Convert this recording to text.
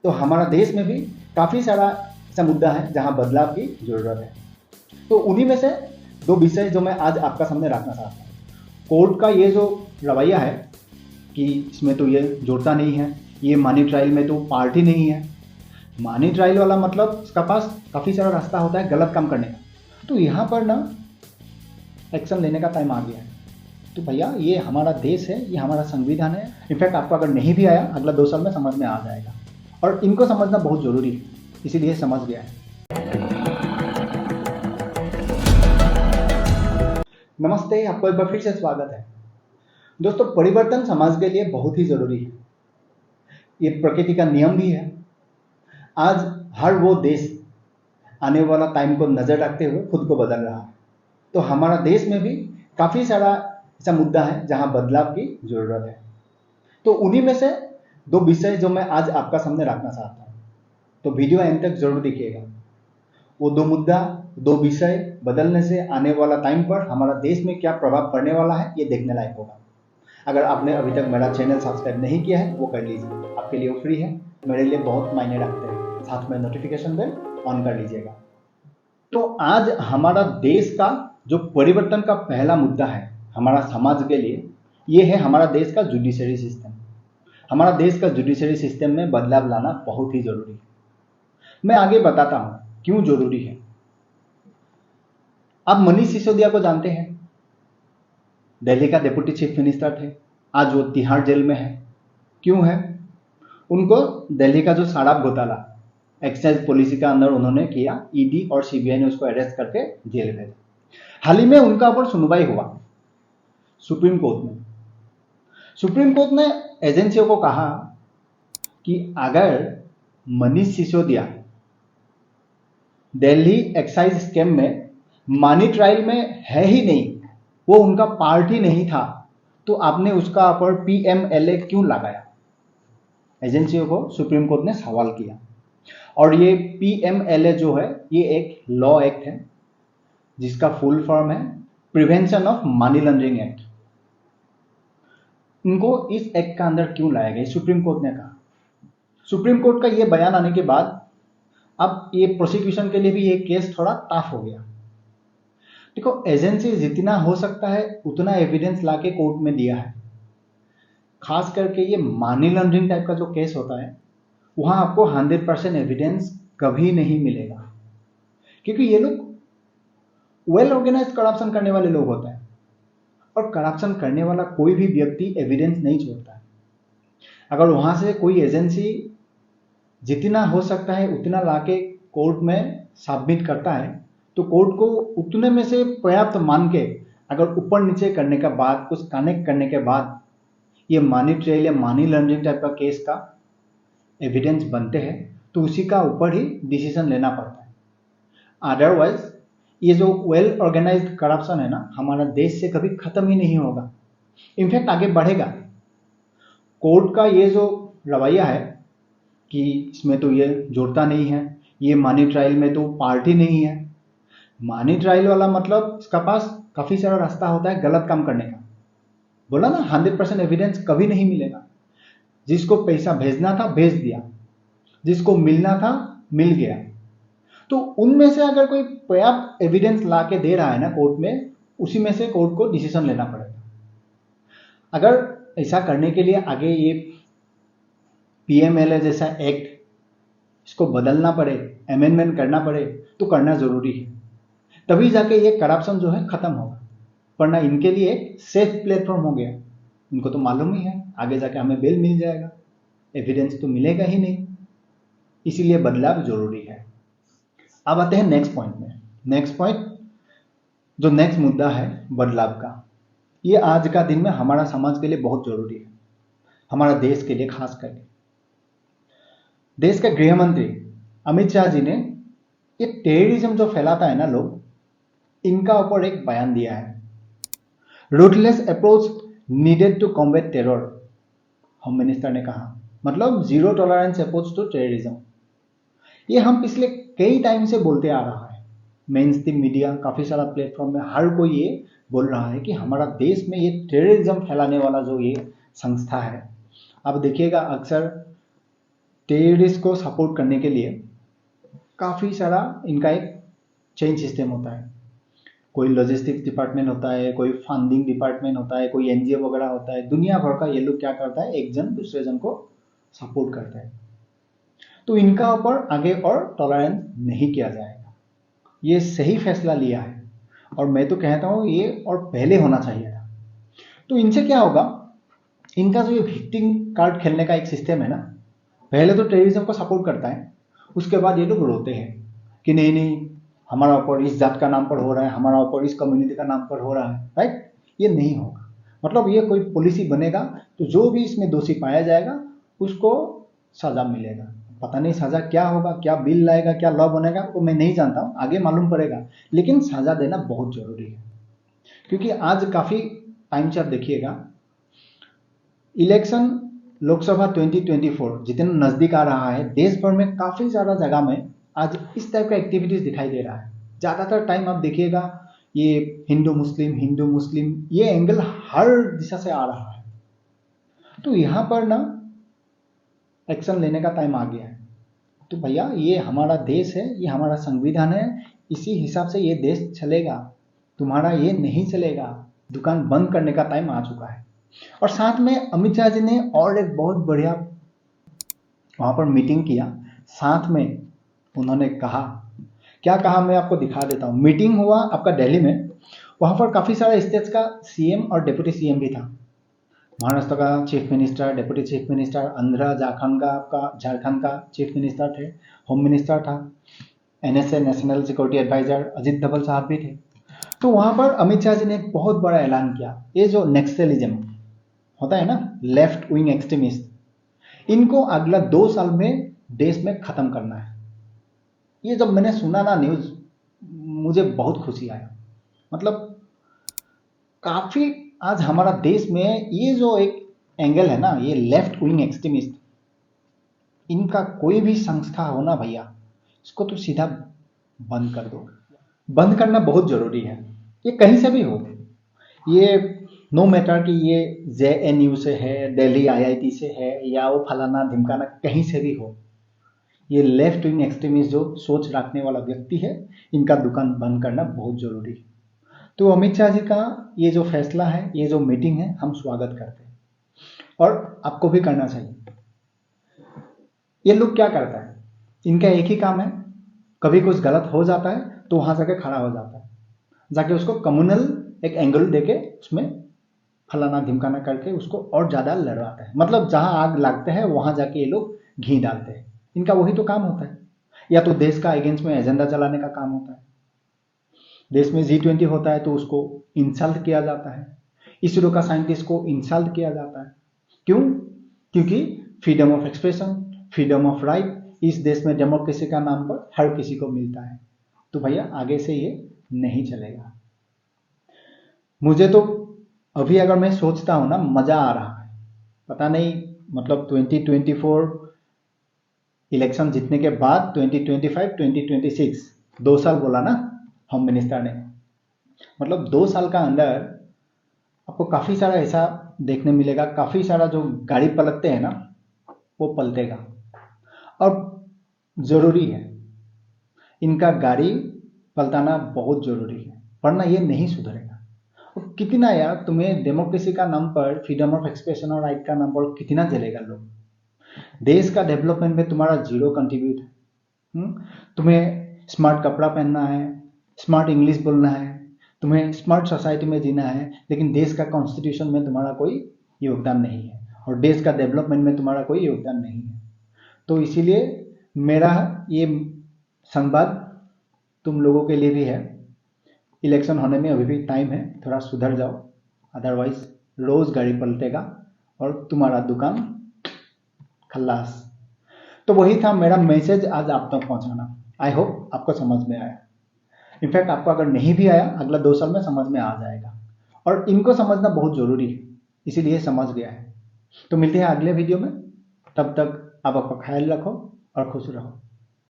तो हमारा देश में भी काफ़ी सारा ऐसा मुद्दा है जहां बदलाव की ज़रूरत है। तो उन्हीं में से दो विषय जो मैं आज आपका सामने रखना चाहता हूँ। कोर्ट का ये जो रवैया है कि इसमें तो ये जोड़ता नहीं है, ये मनी ट्रायल में तो पार्टी नहीं है। मनी ट्रायल वाला मतलब उसका पास काफ़ी सारा रास्ता होता है गलत काम करने का। तो यहाँ पर ना एक्शन लेने का टाइम आ गया है। तो भैया ये हमारा देश है, ये हमारा संविधान है। इनफैक्ट आपको अगर नहीं भी आया अगला 2 साल में समझ में आ जाएगा और इनको समझना बहुत ज़रूरी है, इसीलिए समझ गया है। नमस्ते, आपको एक बार फिर से स्वागत है। दोस्तों, परिवर्तन समाज के लिए बहुत ही ज़रूरी है। ये प्रकृति का नियम भी है। आज हर वो देश आने वाला टाइम को नज़र रखते हुए खुद को बदल रहा है। तो हमारा देश में भी काफ़ी सारा ऐसा मुद्दा है जहां बदलाव की ज़रूरत है। तो उन्हीं में से दो विषय जो मैं आज आपका सामने रखना चाहता हूँ। तो वीडियो एंड तक जरूर देखिएगा। वो दो मुद्दा, दो विषय बदलने से आने वाला टाइम पर हमारा देश में क्या प्रभाव पड़ने वाला है, ये देखने लायक होगा। अगर आपने अभी तक मेरा चैनल सब्सक्राइब नहीं किया है वो कर लीजिए, आपके लिए वो फ्री है, मेरे लिए बहुत मायने रखते हैं। साथ में नोटिफिकेशन बेल ऑन कर लीजिएगा। तो आज हमारा देश का जो परिवर्तन का पहला मुद्दा है हमारा समाज के लिए, ये है हमारा देश का जुडिशरी सिस्टम। हमारा देश का जुडिशरी सिस्टम में बदलाव लाना बहुत ही जरूरी है। मैं आगे बताता हूं क्यों जरूरी है। आप मनीष सिसोदिया को जानते हैं, दिल्ली का डिप्टी चीफ मिनिस्टर थे। आज वो तिहाड़ जेल में है। क्यों है? उनको दिल्ली का जो शराब घोटाला एक्साइज पॉलिसी का अंदर उन्होंने किया, ईडी और सीबीआई ने उसको अरेस्ट करके जेल भेजा। हाल ही में उनका ऊपर सुनवाई हुआ सुप्रीम कोर्ट में। सुप्रीम कोर्ट ने एजेंसियों को कहा कि अगर मनीष सिसोदिया दिल्ली एक्साइज स्कैम में मनी ट्रायल में है ही नहीं, वो उनका पार्ट ही नहीं था, तो आपने उसका ऊपर पीएमएलए क्यों लगाया? एजेंसियों को सुप्रीम कोर्ट ने सवाल किया। और ये पीएमएलए जो है ये एक लॉ एक्ट है जिसका फुल फॉर्म है prevention of money laundering act. इनको इस एक्ट का अंदर क्यों लाया गया, सुप्रीम कोर्ट ने कहा। सुप्रीम कोर्ट का ये बयान आने के बाद अब ये प्रोसिक्यूशन के लिए भी ये केस थोड़ा टफ हो गया। देखो, एजेंसी जितना हो सकता है उतना एविडेंस लाके कोर्ट में दिया है। खास करके ये मनी लॉन्ड्रिंग टाइप का जो केस होता है वहां आपको 100% एविडेंस कभी नहीं मिलेगा, क्योंकि ये लोग वेल ऑर्गेनाइज्ड करप्शन करने वाले लोग होते हैं और करप्शन करने वाला कोई भी व्यक्ति एविडेंस नहीं छोड़ता है। अगर वहां से कोई एजेंसी जितना हो सकता है उतना लाके कोर्ट में सबमिट करता है तो कोर्ट को उतने में से पर्याप्त मान के अगर ऊपर नीचे करने के बाद, कुछ कनेक्ट करने के बाद ये मनी ट्रेल या मनी लॉन्ड्रिंग टाइप का केस का एविडेंस बनते हैं तो उसी का ऊपर ही डिसीजन लेना पड़ता है। अदरवाइज ये जो वेल ऑर्गेनाइज्ड करप्शन है ना, हमारा देश से कभी खत्म ही नहीं होगा, इनफैक्ट आगे बढ़ेगा। कोर्ट का ये जो रवैया है कि इसमें तो ये जोड़ता नहीं है, ये मनी ट्रायल में तो पार्टी नहीं है। मनी ट्रायल वाला मतलब इसका पास काफी सारा रास्ता होता है गलत काम करने का। बोला ना, 100% एविडेंस कभी नहीं मिलेगा। जिसको पैसा भेजना था भेज दिया, जिसको मिलना था मिल गया। तो उनमें से अगर कोई पर्याप्त एविडेंस ला के दे रहा है ना कोर्ट में, उसी में से कोर्ट को डिसीजन लेना पड़ेगा। अगर ऐसा करने के लिए आगे ये पीएमएलए जैसा एक्ट इसको बदलना पड़े, अमेंडमेंट करना पड़े, तो करना जरूरी है। तभी जाके ये करप्शन जो है खत्म होगा, वरना इनके लिए एक सेफ प्लेटफॉर्म हो गया। इनको तो मालूम ही है आगे जाके हमें बेल मिल जाएगा, एविडेंस तो मिलेगा ही नहीं, इसीलिए बदलाव जरूरी है। अब आते हैं नेक्स्ट पॉइंट में। नेक्स्ट पॉइंट, जो नेक्स्ट मुद्दा है बदलाव का, ये आज का दिन में हमारा समाज के लिए बहुत जरूरी है, हमारा देश के लिए। खास करके देश के गृह मंत्री अमित शाह जी ने ये टेररिज्म जो फैलाता है ना लोग, इनका ऊपर एक बयान दिया है। Ruthless approach needed to combat terror, home minister ने कहा। मतलब zero tolerance approach to terrorism. ये हम पिछले कई टाइम से बोलते आ रहा है। मेन स्ट्रीम मीडिया, काफी सारा प्लेटफॉर्म में हर कोई ये बोल रहा है कि हमारा देश में ये टेररिज्म फैलाने वाला जो ये संस्था है। अब देखिएगा, अक्सर टेररिस्ट को सपोर्ट करने के लिए काफ़ी सारा इनका एक चेन सिस्टम होता है। कोई लॉजिस्टिक्स डिपार्टमेंट होता है, कोई फंडिंग डिपार्टमेंट होता है, कोई एनजीओ वगैरह होता है। दुनिया भर का ये लोग क्या करता है, एक जन दूसरे जन को सपोर्ट करता है। तो इनका ऊपर आगे और टॉलरेंस नहीं किया जाएगा। ये सही फैसला लिया है और मैं तो कहता हूँ ये और पहले होना चाहिए था। तो इनसे क्या होगा, इनका जो ये विक्टिम कार्ड खेलने का एक सिस्टम है ना, पहले तो टेररिज्म को सपोर्ट करता है, उसके बाद ये लोग रोते हैं कि नहीं नहीं हमारा ऊपर इस जात का नाम पर हो रहा है, हमारा ऊपर इस कम्युनिटी का नाम पर हो रहा है, राइट। ये नहीं होगा। मतलब ये कोई पॉलिसी बनेगा तो जो भी इसमें दोषी पाया जाएगा उसको सजा मिलेगा। पता नहीं सजा क्या होगा, क्या बिल लाएगा, क्या लॉ बनेगा, वो मैं नहीं जानता हूँ, आगे मालूम पड़ेगा। लेकिन सजा देना बहुत जरूरी है, क्योंकि आज काफी टाइम से आप देखिएगा, इलेक्शन लोकसभा 2024 जितना नजदीक आ रहा है, देश भर में काफी ज्यादा जगह में आज इस टाइप का एक्टिविटीज दिखाई दे रहा है। ज्यादातर टाइम आप देखिएगा ये हिंदू मुस्लिम ये एंगल हर दिशा से आ रहा है। तो यहां पर ना एक्शन लेने का टाइम आ गया है। तो भैया ये हमारा देश है, ये हमारा संविधान है, इसी हिसाब से ये देश चलेगा, तुम्हारा ये नहीं चलेगा। दुकान बंद करने का टाइम आ चुका है। और साथ में अमित शाह जी ने और एक बहुत बढ़िया वहां पर मीटिंग किया। साथ में उन्होंने कहा, क्या कहा मैं आपको दिखा देता हूं। मीटिंग हुआ आपका दिल्ली में, वहां पर काफी सारे स्टेट्स का सीएम और डिप्टी सीएम भी था। महाराष्ट्र का chief minister, deputy chief minister, Andhra Jharkhand का चीफ मिनिस्टर थे, होम मिनिस्टर था, NSA national security adviser Ajit Doval साहब भी थे। तो वहां पर अमित शाह जी ने एक बहुत बड़ा ऐलान किया, ये जो नक्सलिज्म होता है ना, लेफ्ट विंग एक्सट्रीमिस्ट, इनको अगला 2 साल में देश में खत्म करना है। ये जब मैंने सुना ना न्यूज, मुझे बहुत खुशी आया। मतलब काफी आज हमारा देश में ये जो एक एंगल है ना, ये लेफ्ट विंग एक्सट्रीमिस्ट, इनका कोई भी संस्था हो ना भैया, इसको तो सीधा बंद कर दो। बंद करना बहुत जरूरी है। ये कहीं से भी हो, ये नो मैटर कि ये जेएनयू से है, दिल्ली आईआईटी से है, या वो फलाना ढिमकाना कहीं से भी हो, ये लेफ्ट विंग एक्सट्रीमिस्ट जो सोच रखने वाला व्यक्ति है, इनका दुकान बंद करना बहुत जरूरी है। तो अमित शाह जी का ये जो फैसला है, ये जो मीटिंग है, हम स्वागत करते हैं और आपको भी करना चाहिए। ये लोग क्या करता है, इनका एक ही काम है, कभी कुछ गलत हो जाता है तो वहां जाके खड़ा हो जाता है, जाके उसको कम्युनल एक एंगल देके उसमें फलाना ढिमकाना करके उसको और ज्यादा लड़वाता है। मतलब जहां आग लगते हैं वहां जाके ये लोग घी डालते हैं। इनका वही तो काम होता है। या तो देश का अगेंस्ट में एजेंडा चलाने का काम होता है। देश में G20 होता है तो उसको इंसल्ट किया जाता है, इसरो का साइंटिस्ट को इंसल्ट किया जाता है। क्यों? क्योंकि freedom of expression, freedom of right इस देश में डेमोक्रेसी का नाम पर हर किसी को मिलता है। तो भैया आगे से ये नहीं चलेगा। मुझे तो अभी अगर मैं सोचता हूं ना, मजा आ रहा है। पता नहीं, मतलब 2024 इलेक्शन जीतने के बाद 2025 2026 2 साल बोला ना होम मिनिस्टर ने, मतलब 2 साल का अंदर आपको काफी सारा ऐसा देखने मिलेगा, काफी सारा जो गाड़ी पलटते हैं ना वो पलटेगा। और जरूरी है, इनका गाड़ी पलटाना बहुत जरूरी है, वरना ये नहीं सुधरेगा। और कितना यार, तुम्हें डेमोक्रेसी का नाम पर, फ्रीडम ऑफ एक्सप्रेशन और राइट का नाम पर कितना जलेगा लोग। देश का डेवलपमेंट में तुम्हारा जीरो कंट्रीब्यूट है। तुम्हें स्मार्ट कपड़ा पहनना है, स्मार्ट इंग्लिश बोलना है, तुम्हें स्मार्ट सोसाइटी में जीना है, लेकिन देश का कॉन्स्टिट्यूशन में तुम्हारा कोई योगदान नहीं है और देश का डेवलपमेंट में तुम्हारा कोई योगदान नहीं है। तो इसीलिए मेरा ये संवाद तुम लोगों के लिए भी है, इलेक्शन होने में अभी भी टाइम है, थोड़ा सुधर जाओ, अदरवाइज रोज गाड़ी पलटेगा और तुम्हारा दुकान खल्लास। तो वही था मेरा मैसेज आज आप तक पहुंचाना। आई होप आपको समझ में आया। इनफैक्ट आपको अगर नहीं भी आया, अगला 2 साल में समझ में आ जाएगा। और इनको समझना बहुत जरूरी है, इसीलिए समझ गया है। तो मिलते हैं अगले वीडियो में, तब तक आप अपना ख्याल रखो और खुश रहो।